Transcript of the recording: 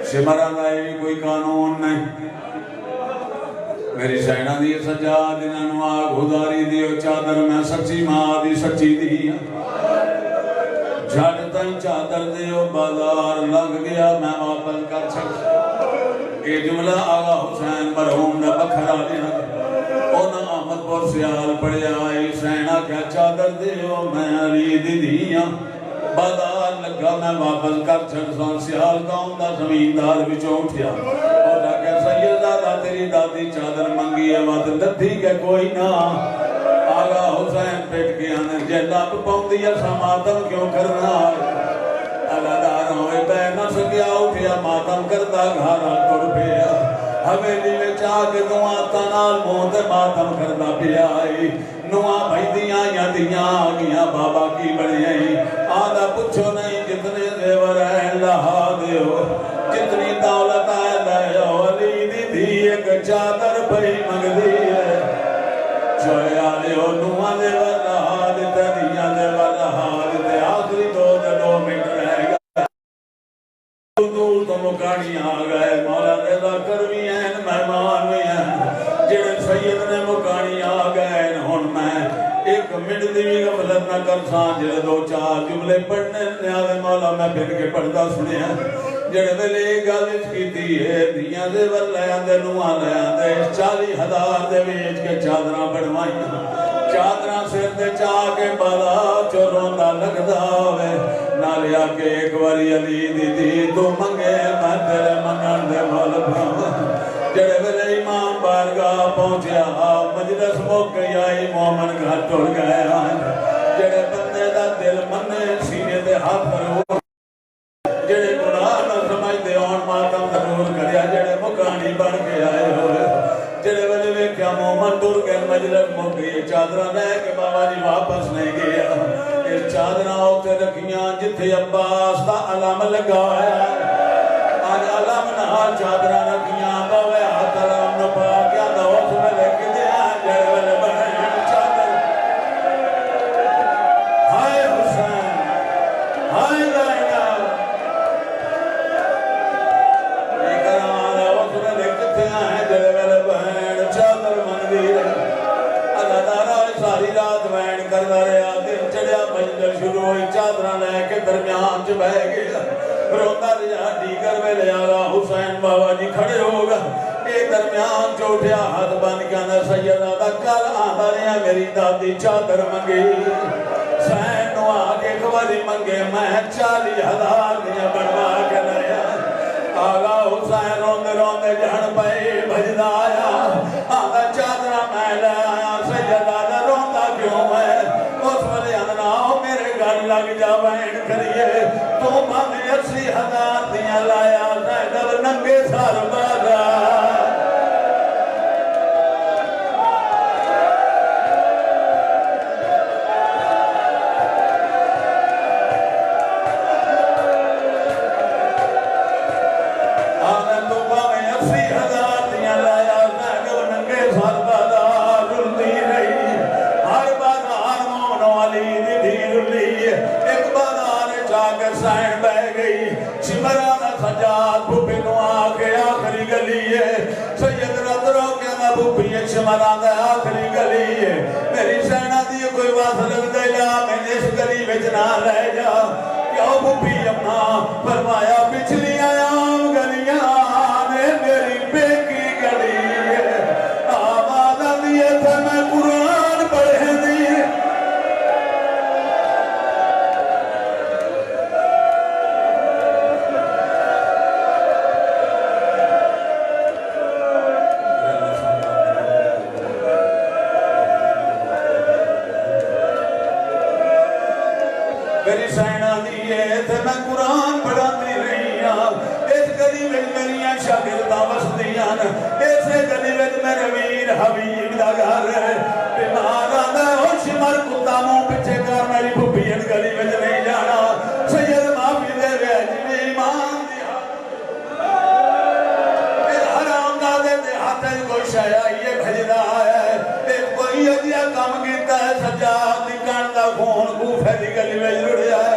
सिमरन का भी कोई कानून नहीं। मेरी सैना दी सजाद इन्होंने आग उदारी दियो चादर मैं सच्ची मां दी सच्ची दी झट तई चादर दियो बाजार लग गया मैं वापस कर सकता। ये जुमला आगा हुसैन मरहूम ने बखरा लिया ओना अहमदपुर सियाल पढ़िया सैना क्या चादर दियो मैं अली दी धिया बाजार लगा मैं वापस कर छड़ सियाल गांव का जमींदार विचों उठिया और आख्या सैयदादा तेरी दादी चादर मंगी है मत लथी के कोई ना। आगा हुसैन पेट के आने जे लप पाउंदी असा मातम क्यों करना अलादार होए पै न सकिया उठिया मातम करता घारा तुर पिया हवेली में आके दुआ तनाल मुंह ते मातम करदा पिया नुआ भईदियां या दियां आ गया बाबा की बनी आदा पूछो नहीं जितने जेवर है लहा दियो जितनी दौलत है लायो अली दी धी एक चादर पई मंगदी है जोया लियो नुआ जेवर लहा दिते दियां जेवर लहा दिते आखिरी 2 मिनट रह गए दूर तो मुकानी आ गए मौला दे जाकर भी हैं मेहमान भी हैं जेड़े सैयद ने मुकानी आ गए हुन मैं एक मिनट दी भी गफलत ना कर सा जेड़े 2-4 जुमले पढ़ने न्याले मौला मैं फिर के पढ़दा सुनिया जेड़े वेले गल कीती है दियां दे वर ले आंदे नुआ ले आंदे 40,000 दे बेच के चादरां बनवाईयां चादरां सिर ते चा के बाला चो रोंदा लगदा होवे नाले आके एक बारी अली दी दी तू मंगे मैं तेरे मंगण दे मोल पावां जेड़े वेले इमाम बारगाह पहुंचया मजलिस मुक गई आई मोमन घर टुर गए जेड़े बंदे दा दिल मन्ने सीने ते हाथ रो जेड़े गुनाह न समझदे होण मातम जरूर करया जेड़े मुकानी बन के आए होए जेड़े वेले वेख्या मोमन टुर गए मजलिस मुक गई चादरां ले के बाबा जी वापस नहीं गया इस चादरां उत्ते रखियां जिथे अब्बास दा अलम लगा होया आज अलम नाल चादरां रखियां बावे हाथ अलम नु पा के दा उस वेले किते जेड़े वेले बहन चादर हाय हुसैन हाय लाइला ये कराना उस वेले किते जेड़े वेले बहन चादर मंगदी अल्लाह सारी रात वैन करदा रहा दिन चढ़िया मंजिल शुरू हुई चादरां लेके दरमियान च बह गया रोंदा रहा दीगर वेले आला हुसैन बाबा जी खड़े हो गए ये दरमियान च उठिया हाथ बन के आंदा सैयदा दा कल आंदा रहा मेरी दादी चादर मंगी सैन नु आके एक बारी मंगे मैं 40,000 दियां बनवा के लाया आला हुसैन रोंदे रोंदे जहन पए भजदा आया आंदा चादरां मैं ले आया सैयदा दा रोंदा क्यों है उस वेले आंदा मेरे गल लग जा वैन करिए तू भावे 80,000 दियां लाया सैयद नंगे सर बागा आखिरी गली है मेरी सैना दी कोई वास लगदा जा मैं इस गली विच ना रह जा क्यों बुबी अम्मा फरमाया पिछली आम गलियां ने मेरी बेकी गली है आवाज आती है थे मैं कुरान पढ़े दी मेरी सैना दी थे मैं कुरान पढ़ाती रही इस गली में मेरिया शागिर्दां वसदियां इसे गली में मेरे वीर हबीब दा घर है बीमार आंदा ओ शिमर कुत्ता मुंह पिछे कर मेरी भुब्बी इस गली में नहीं जाना सैयद माफी दे जिवें ईमान दी हराम दादे दे हाथ कोई शाया ये भजदा है कोई अजिया काम कीता है सज्जाद दी कण दा खून कूफे दी गली में रुड़िया है